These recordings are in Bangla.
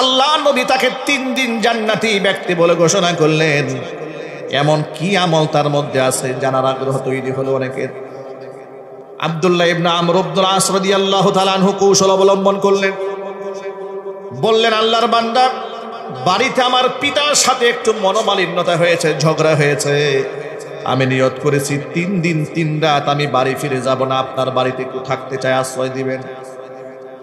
আল্লাহ নবী তাকে 3 দিন জান্নাতি ব্যক্তি বলে ঘোষণা করলেন। এমন কি আমল তার মধ্যে আছে জানার আগ্রহ তৈরি হলো অনেকের। আব্দুল্লাহ ইবনে আমর ইবনুল আস রাদিয়াল্লাহু তাআলা আনহু কৌশল অবলম্বন করলেন। বললেন, আল্লাহর বান্দা, বাড়িতে আমার পিতার সাথে একটু মনোমালিন্যতা হয়েছে, ঝগড়া হয়েছে। আমি নিয়ত করেছি 3 দিন 3 রাত আমি বাড়ি ফিরে যাব না, আপনার বাড়িতে একটু থাকতে চাই, আশ্রয় দিবেন।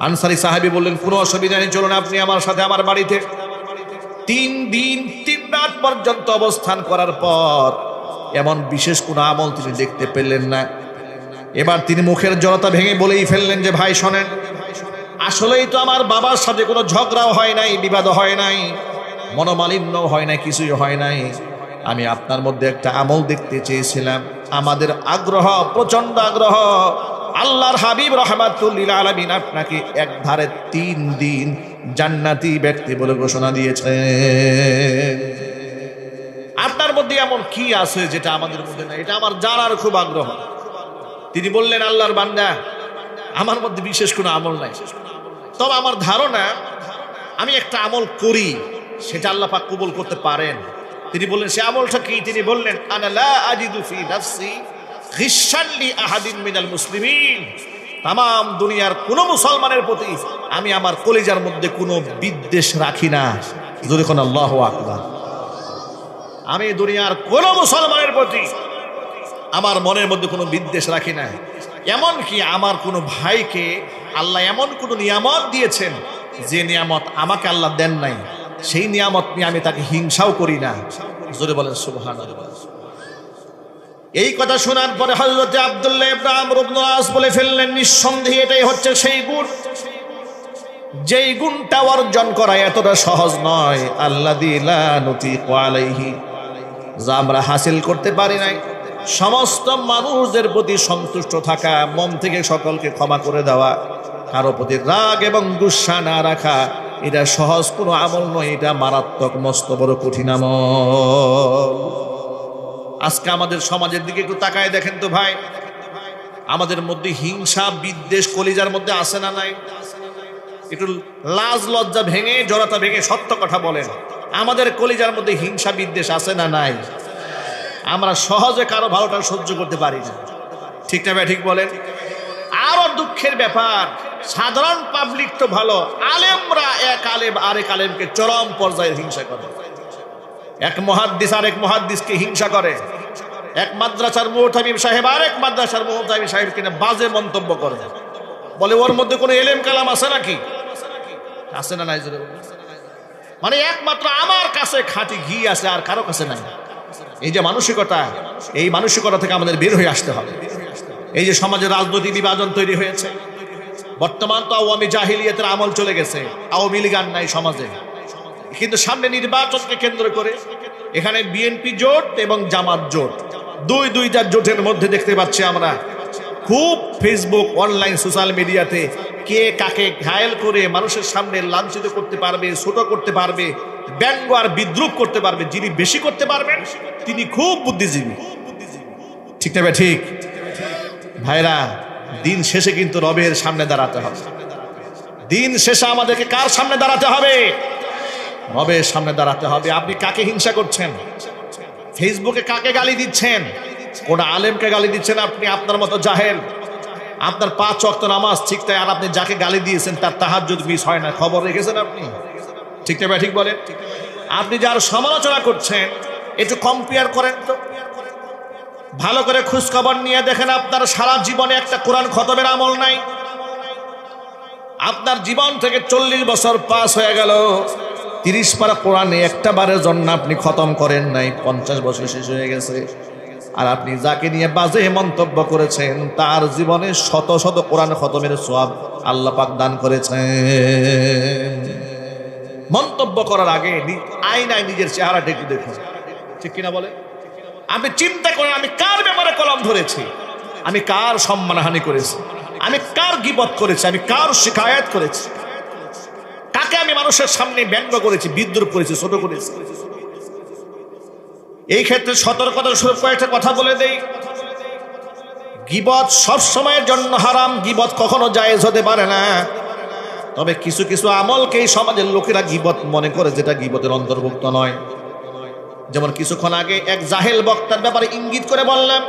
আনসারী সাহাবী বললেন, কোনো অসুবিধা নেই, চলুন আপনি আমার সাথে আমার বাড়িতে। 3 দিন 3 রাত পর্যন্ত অবস্থান করার পর এমন বিশেষ কোনো আমল তিনি দেখতে পেলেন না। এবার তিনি মুখের জড়তা ভেঙে বলেই ফেললেন যে, ভাই শোনেন, আসলেই তো আমার বাবার সাথে কোনো ঝগড়াও হয় নাই, বিবাদ হয় নাই, মনোমালিন্য হয় নাই, কিছুই হয় নাই। আমি আপনার মধ্যে একটা আমল দেখতে চেয়েছিলাম। আমাদের আগ্রহ, প্রচন্ড আগ্রহ। আল্লাহর হাবিব রাহমাতুল লিল আলামিন আপনাকে এক ধারে 3 দিন জান্নাতি ব্যক্তি বলে ঘোষণা দিয়েছেন। আপনার মধ্যে এমন কি আছে যেটা আমাদের মধ্যে নাই? এটা আমার জানার খুব আগ্রহ। তিনি বললেন, আল্লাহর বান্দা, আমার মধ্যে বিশেষ কোনো আমল নাই, তবে আমার ধারণা আমি একটা আমল করি, সেটা আল্লাহ পাক কবুল করতে পারেন। তিনি বললেন, সে আমলটা কি? তিনি বললেন, আনা লা আজিদু ফি নাফসি গিশশান লি আহাদিন মিনাল মুসলিমিন। তাম দুনিয়ার কোন মুসলমানের প্রতি আমি আমার কলিজার মধ্যে কোনো বিদ্বেষ রাখি না। জোরে কোন আল্লাহু আকবার। আমি দুনিয়ার কোন মুসলমানের প্রতি আমার মনের মধ্যে কোনো বিদ্বেষ রাখি না। এমন কি আমার কোনো ভাইকে আল্লাহ এমন কোনো নিয়ামত দিয়েছেন যে নিয়ামত আমাকে আল্লাহ দেন নাই, সেই নিয়ামত নিয়ে আমি তাকে হিংসাও করি না। জোরে বলেন সুবহানাল্লাহ। এই কথা শোনার পরে হযরত আব্দুল্লাহ ইবনে আমর ইবনুল আস বলে ফেললেন, নিঃসন্দেহে এটাই হচ্ছে সেই গুণ, যেই গুণটা অর্জন করা এতটা সহজ নয়। আল্লাযী লা নুতিকু আলাইহি, যা আমরা হাসিল করতে পারি নাই। সমস্ত মানুষদের প্রতি সন্তুষ্ট থাকা, মন থেকে সকলকে ক্ষমা করে দেওয়া, কারো প্রতি রাগ এবং গুসা না রাখা, এটা সহজ কোনো আমল নয়, এটা মারাত্মক, মস্ত বড় কঠিন আমল। আজকে আমাদের সমাজের দিকে একটু তাকায় দেখেন তো ভাই, আমাদের মধ্যে হিংসা, বিদ্বেষ কলিজার মধ্যে আছে না নাই? একটু লাজ লজ্জা ভেঙে, জড়তা ভেঙে সত্য কথা বলেন, আমাদের কলিজার মধ্যে হিংসা বিদ্বেষ আছে না নাই? আমরা সহজে কারো ভালোটা সহ্য করতে পারি না, ঠিক না ভাই? ঠিক বলেন। আরো দুঃখের ব্যাপার, সাধারণ পাবলিক তো ভালো, আলেমরা এক আলেম আরেক আলেমকে চরম পর্যায়ে হিংসা করে। এক মুহাদ্দিস আরেক মুহাদ্দিসকে হিংসা করে। এক মাদ্রাসার মুহতামিম সাহেব আরেক মাদ্রাসার মুহতামিম সাহেবকে নিয়ে বাজে মন্তব্য করে, বলে ওর মধ্যে কোনো এলেম কালাম আছে নাকি? আছে না নাই? মানে একমাত্র আমার কাছে খাঁটি ঘি আছে, আর কারো কাছে নাই। এই যে মানসিকতা, এই মানসিকতা থেকে আমাদের বের হয়ে আসতে হবে। এই যে সমাজে রাজনৈতিক বিভাজন তৈরি হয়েছে, বর্তমান তো আওয়ামী জাহিলিয়াতের আমল চলে গেছে, আওয়ামী লীগ আর নাই সমাজে। কিন্তু সামনে নির্বাচনকে কেন্দ্র করে এখানে বিএনপি জোট এবং জামাত জোট, দুইটা জোটের মধ্যে দেখতে পাচ্ছি আমরা খুব ফেসবুক, অনলাইন, সোশ্যাল মিডিয়াতে কে কাকে ঘায়েল করে মানুষের সামনে লাঞ্ছিত করতে পারবে, ছোট করতে পারবে, ব্যঙ্গ আর বিদ্রুপ করতে পারবে। যিনি বেশি করতে পারবেন তিনি খুব বুদ্ধিজীবী, ঠিক না ভাই? ঠিক ভাইরা, দিন শেষে কিন্তু রবের সামনে দাঁড়াতে হবে। দিন শেষে আমাদেরকে কার সামনে দাঁড়াতে হবে? রবের সামনে দাঁড়াতে হবে। আপনি কাকে হিংসা করছেন? ফেসবুকে কাকে গালি দিচ্ছেন? কোন আলেমকে গালি দিচ্ছেন আপনি? আপনার মতো জাহেল, আপনার 5 ওয়াক্ত নামাজ ঠিক তাই, আর আপনি যাকে গালি দিয়েছেন তার তাহাজ্জুদ মিস হয় না, খবর রেখেছেন আপনি? ঠিক না ভাই? ঠিক বলেন। আপনি যার সমালোচনা করছেন একটু কম্পেয়ার করেন তো, ভালো করে খোঁজ খবর নিয়ে দেখেন, আপনার সারা জীবনে একটা কোরআন খতমের আমল নাই। আপনার জীবন থেকে 40 বছর পাস হয়ে গেল, 30 পারা কোরআনে একটা বারের জন্য আপনি খতম করেন নাই, 50 বছর শেষ হয়ে গেছে। আর আপনি যাকে নিয়ে বাজে মন্তব্য করেছেন তার জীবনে শত শত কোরআন খতমের সওয়াব আল্লাহ পাক দান করেছেন। মন্তব্য করার আগে আয়নায় নিজের চেহারাটা একটু দেখুন, ঠিক কিনা বলে? আপনি চিন্তা করেন, আমি কার ব্যাপারে কলম ধরেছি, আমি কার সম্মানহানি করেছি, আমি কার গীবত করেছি, আমি কার শিকায়াত করেছি, কাকে আমি মানুষের সামনে ব্যঙ্গ করেছি, বিদ্রুপ করেছি, ছোট করেছি। এই ক্ষেত্রে সতর্কতার স্বরূপ কয়েকটা কথা বলে দেই। গীবত সব সময়ের জন্য হারাম, গীবত কখনো জায়েজ হতে পারে না। তবে কিছু কিছু আমলকে এই সমাজের লোকেরা গীবত মনে করে, যেটা গীবতের অন্তর্ভুক্ত নয়। যেমন কিছুক্ষণ আগে এক জাহেল বক্তার ব্যাপারে ইঙ্গিত করে বললাম,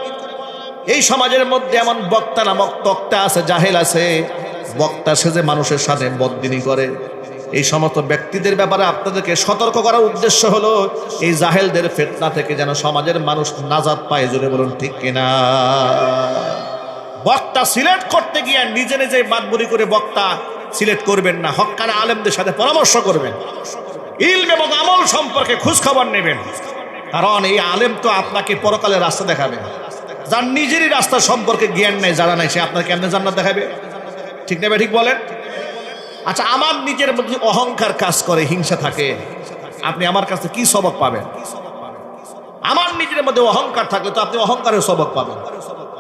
এই সমাজের মধ্যে এমন বক্তা নামক তক্তা আছে, জাহেল আছে, বক্তা সেজে মানুষের সাথে বদদিনী করে। এই সমস্ত ব্যক্তিদের ব্যাপারে আপনাদেরকে সতর্ক করার উদ্দেশ্য হলো এই জাহেলদের ফিতনা থেকে যেন সমাজের মানুষ নাজাত পায়। জোরে বলুন ঠিক কিনা? বক্তা সিলেক্ট করতে গিয়ে নিজে নিজে বাদবুরি করে বক্তা সিলেক্ট করবেন না, হক্কানা আলেমদের সাথে পরামর্শ করবেন, ইলম এবং আমল সম্পর্কে খোঁজ খবর নেবেন। কারণ এই আলেম তো আপনাকে পরকালের রাস্তা দেখাবে। যার নিজেরই রাস্তা সম্পর্কে জ্ঞান নেই, জানা নাই, সে আপনাকে কেমনে জান্নাত দেখাবে? ঠিক নেবে? ঠিক বলেন। আচ্ছা, আমার নিজের মধ্যে অহংকার কাজ করে, হিংসা থাকে, আপনি আমার কাছে কি সবক পাবেন? আমার নিজের মধ্যে অহংকার থাকলে তো আপনি অহংকারের সবক পাবেন,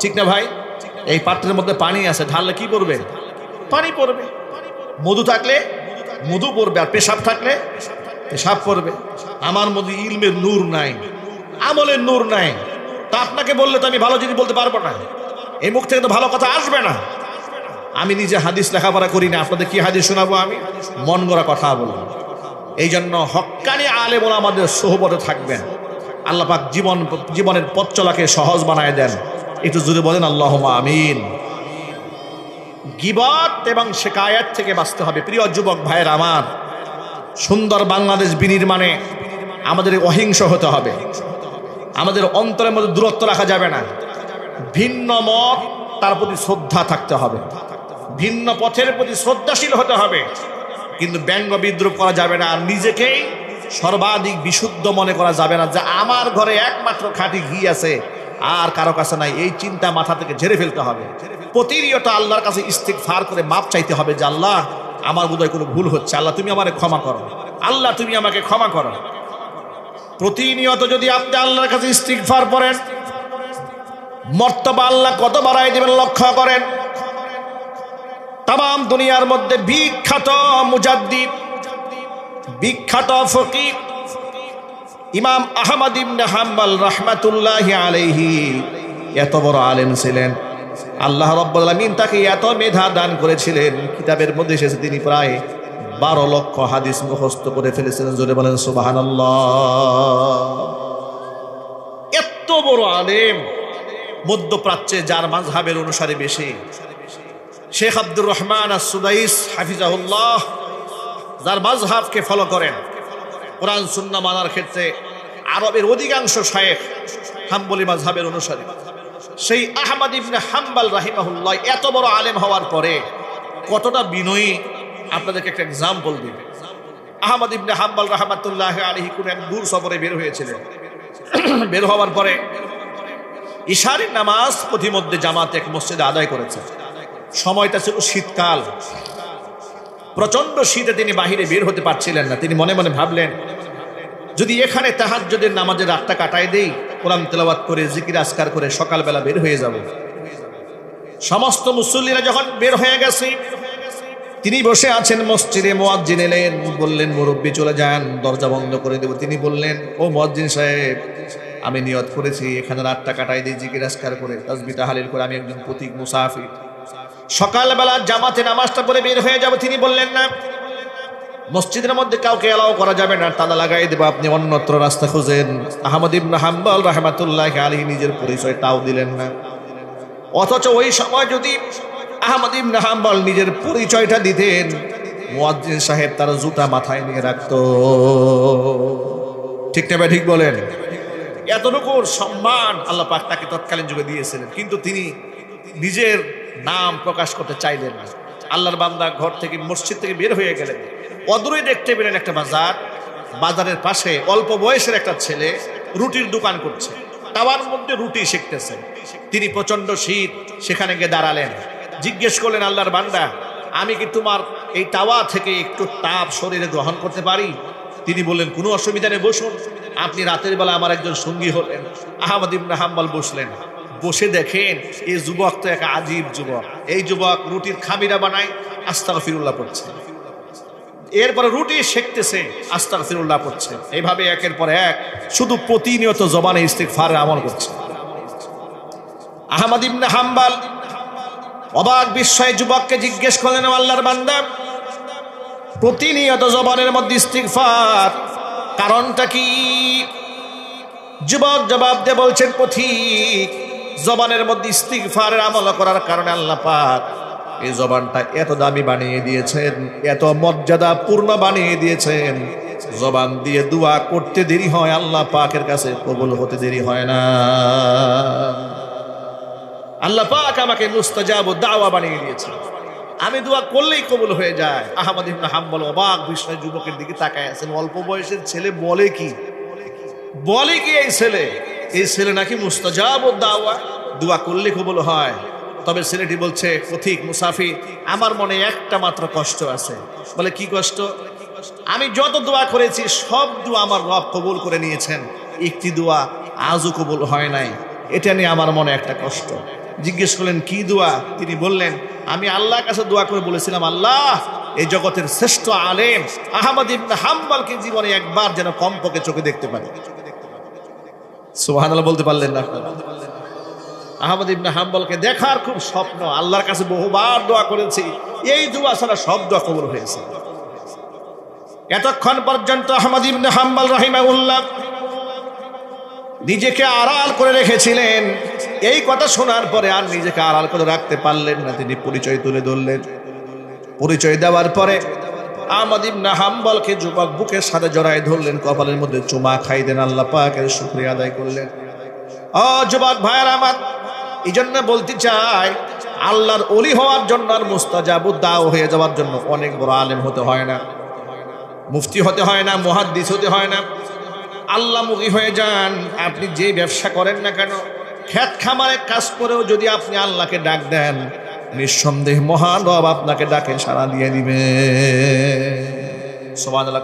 ঠিক না ভাই? এই পাত্রের মধ্যে পানি আছে, ঢাললে কি পড়বে? পানি পড়বে। মধু থাকলে মধু পড়বে, আর পেশাব থাকলে পেশাব পড়বে। আমার মধ্যে ইলমের নূর নাই, আমলের নূর নাই, তা আপনাকে বললে তো আমি ভালো জিনিস বলতে পারবো না, এই মুখ থেকে তো ভালো কথা আসবে না। আমি নিজে হাদিস লেখাপড়া করি না, আপনাদের কি হাদিস শোনাবো? আমি মন গড়া কথা বলবো। এই জন্য হক্কানি আলেম ওলামাদের সোহবতে থাকবেন। আল্লাহ পাক জীবনের পথ চলাকে সহজ বানায় দেন। একটু জোরে বলেন আল্লাহুম্মা আমিন। গীবত এবং শিকায়াত থেকে বাঁচতে হবে। প্রিয় যুবক ভাইয়ের আমার, সুন্দর বাংলাদেশ বিনির্মাণে আমাদের অহিংস হতে হবে। আমাদের অন্তরের মধ্যে দূরত্ব রাখা যাবে না। ভিন্ন মত, তার প্রতি শ্রদ্ধা থাকতে হবে, ভিন্ন পথের প্রতি শ্রদ্ধাশীল হতে হবে, কিন্তু ব্যঙ্গ বিদ্রুপ করা যাবে না। আর নিজেকেই সর্বাধিক বিশুদ্ধ মনে করা যাবে না যে আমার ঘরে একমাত্র খাঁটি ঘি আছে, আর কারো কাছে নাই। এই চিন্তা মাথা থেকে ঝেড়ে ফেলতে হবে। প্রতিনিয়ত আল্লাহর কাছে ইস্তিগফার করে মাপ চাইতে হবে যে আল্লাহ, আমার বোধহয় কোনো ভুল হচ্ছে, আল্লাহ তুমি আমাকে ক্ষমা করো, আল্লাহ তুমি আমাকে ক্ষমা করো। প্রতিনিয়ত যদি আপনি আল্লাহর কাছে ইস্তিগফার করেন, মর্তবা আল্লাহ কত বাড়াই দেবেন লক্ষ্য করেন। তাম দুনিয়ার মধ্যে বিখ্যাত মুজাদ্দিদ, বিখ্যাত ফকিহ ইমাম আহমদ ইবনে হাম্বল রাহমাতুল্লাহি আলাইহি এত বড় আলেম ছিলেন। আল্লাহ রাব্বুল আলামিন তাকে এত মেধা দান করেছিলেন, কিতাবের মধ্যে এসেছে তিনি প্রায় 12 লক্ষ হাদিস মুখস্থ করে ফেলেছিলেন। জোরে বলেন সুবহানাল্লাহ। এত বড় আলেম, মধ্যপ্রাচ্যে যার মাযহাবের অনুসারী বেশি, শেখ আব্দুর রহমান আস-সুদাইস হাফিজাহুল্লাহ, যার মাযহাবকে ফলো করেন, কোরআন সুন্নাহ মানার ক্ষেত্রে আরবের অধিকাংশ শায়েখ হাম্বলি মাযহাবের অনুসারী। সেই আহমদ ইবনে হাম্বল রাহিমাহুল্লাহ এত বড় আলেম হওয়ার পরে কতটা বিনয়ী, আপনাদেরকে একটা এক্সাম্পল দিই। আহমদ ইবনে হাম্বল রাহমাতুল্লাহি আলাইহি কোন এক দূর সফরে বের হয়েছিলেন। বের হওয়ার পরে ইশারের নামাজ প্রতিমধ্যে জামাতে এক মসজিদে আদায় করেছে। সময়টা ছিল শীতকাল, প্রচন্ড শীতে তিনি বাহিরে বের হতে পারছিলেন না। তিনি মনে মনে ভাবলেন, যদি এখানে তাহাজ্জুদের নামাজের রাতটা কাটাই দেই, কোরআন তেলাওয়াত করে জিকির আজকার করে সকালবেলা বের হয়ে যাব। সমস্ত মুসল্লিরা যখন বের হয়ে গেছে, তিনি বসে আছেন মসজিদে। মুয়াজ্জিন এলেন, বললেন মুরব্বি চলে যান, দরজা বন্ধ করে দেব। তিনি বললেন, ও মুয়াজ্জিন সাহেব, আমি নিয়ত করেছি এখানে রাতটা কাটাই দিই জিকির আজকার করে, তাসবিহ তাহলিল করে। আমি একজন পথিক মুসাফির, সকালবেলা জামাতে নামাজটা পড়ে বের হয়ে যাব। তিনি বললেন, না, মসজিদের মধ্যে কাউকে এলাও করা যাবে না, তালা লাগাই দেব, আপনি অন্যত্র রাস্তা খুঁজেন। আহমদ ইবনে হাম্বল রাহমাতুল্লাহি আলাইহি নিজের পরিচয়টাও দিলেন না। অথচ ওই সময় যদি আহমদ ইবনে হাম্বল নিজের পরিচয়টা দিতেন, মুয়াজ্জিন সাহেব তার জুতা মাথায় নিয়ে রাখতো। ঠিক না? ঠিক বলেন। এতটুকু সম্মান আল্লাহ পাক তাকে তৎকালীন যুগে দিয়েছিলেন, কিন্তু তিনি নিজের নাম প্রকাশ করতে চাইলেন না। আল্লাহর বান্দা ঘর থেকে, মসজিদ থেকে বের হয়ে গেলেন। অদূরে দেখতে পেলেন একটা বাজার, বাজারের পাশে অল্প বয়সের একটা ছেলে রুটির দোকান করছে, তাওয়ার মধ্যে রুটি সেকতেছে। তিনি প্রচন্ড শীত, সেখানে গিয়ে দাঁড়ালেন, জিজ্ঞেস করলেন, আল্লাহর বান্দা, আমি কি তোমার এই তাওয়া থেকে একটু তাপ শরীরে গ্রহণ করতে পারি? তিনি বললেন, কোনো অসুবিধা নেই, বসুন। আপনি রাতের বেলা আমার একজন সঙ্গী হলেন। আহমদ ইবনে হাম্বল বসলেন। বসে দেখেন এই যুবক তো এক আজীব যুবক। এই যুবক রুটির খামিরা বানায়, আস্তাগফিরুল্লাহ পড়ছে। এরপরে রুটি সেকতেছে, আস্তাগফিরুল্লাহ পড়ছে। এইভাবে একের পর এক শুধু প্রতিনিয়ত জবানে ইস্তিগফারের আমল করছে। আহমদ ইবনে হাম্বল অবাক বিস্ময়ে যুবককে জিজ্ঞেস করলেন, আল্লাহর বান্দা, প্রতিনিয়ত জবানের মধ্যে ইস্তিগফার। কারণটা কি? যুবক জবাব দিয়ে বলছেন, পথিক, জবানের মধ্যে ইস্তিগফারের আমল করার কারণে আল্লাহ পাক এই জবানটা এত দামি বানিয়ে দিয়েছেন, এত মর্যাদা পূর্ণ বানিয়ে দিয়েছেন। জবান দিয়ে দোয়া করতে দেরি হয়, আল্লাহ পাকের কাছে কবুল হতে দেরি হয় না। আল্লাহ পাক আমাকে মুস্তাজাব দাওয়া বানিয়ে দিয়েছে, আমি দোয়া করলেই কবুল হয়ে যায়। আহমদ ইবনে হাম্বল অবাক বিস্ময় যুবকের দিকে তাকায় আছেন। অল্প বয়সের ছেলে বলে কি এই ছেলে নাকি মুস্তাজাব দাওয়া, দোয়া করলে কবুল হয়। তবে ছেলেটি বলছে, পথিক মুসাফির, আমার মনে একটা মাত্র কষ্ট আছে। বলে, কি কষ্ট? আমি যত দোয়া করেছি সব দোয়া আমার রব কবুল করে নিয়েছেন, একটি দোয়া আজও কবুল হয় নাই, এটা নিয়ে আমার মনে একটা কষ্ট। জিজ্ঞেস করলেন, কি দোয়া? তিনি বললেন, আমি আল্লাহর কাছে দোয়া করে বলেছিলাম, আল্লাহ, এই জগতের শ্রেষ্ঠ আলেম আহমদ ইবনে হাম্বলকে জীবনে একবার যেন কমপক্ষে চোখে দেখতে পারি। সুবহানাল্লাহ বলতে পারলেন না? আহমদ ইবনে হাম্বলকে দেখার খুব স্বপ্ন, আল্লাহর কাছে বহুবার দোয়া করেছি, এই দোয়া ছাড়া সব দোয়া কবুল হয়েছে। এতক্ষণ পর্যন্ত আহমদ ইবনে হাম্বল রাহিমাহুল্লাহ নিজেকে আড়াল করে রেখেছিলেন। এই কথা শোনার পরে আর নিজেকে আড়াল করে রাখতে পারলেন না, তিনি পরিচয় তুলে ধরলেন। পরিচয় দেওয়ার পরে আহমদ ইবনে হাম্বলকে যুবক বুকের সাথে জড়ায় ধরলেন, কপালের মধ্যে চুমা খাইলেন, আল্লাহ পাকের শুকরিয়া আদায় করলেন। ও যুবক ভাইয়ের আমার, এই জন্য বলতে চাই, আল্লাহর ওলি হওয়ার জন্য আর মুস্তাজাবুদ দাওয়া হয়ে যাওয়ার জন্য অনেক বড় আলেম হতে হয় না, মুফতি হতে হয় না, মুহাদ্দিস হতে হয় না। আল্লাহমুখী হয়ে যান। আপনি যে ব্যবসা করেন না কেন, খেত খামারে কাজ করেও যদি আপনি আল্লাহকে ডাক দেন, নিঃসন্দেহে মহান রব আপনাকে ডাকে সাড়া দিয়ে দিবে। সুবহানাল্লাহ।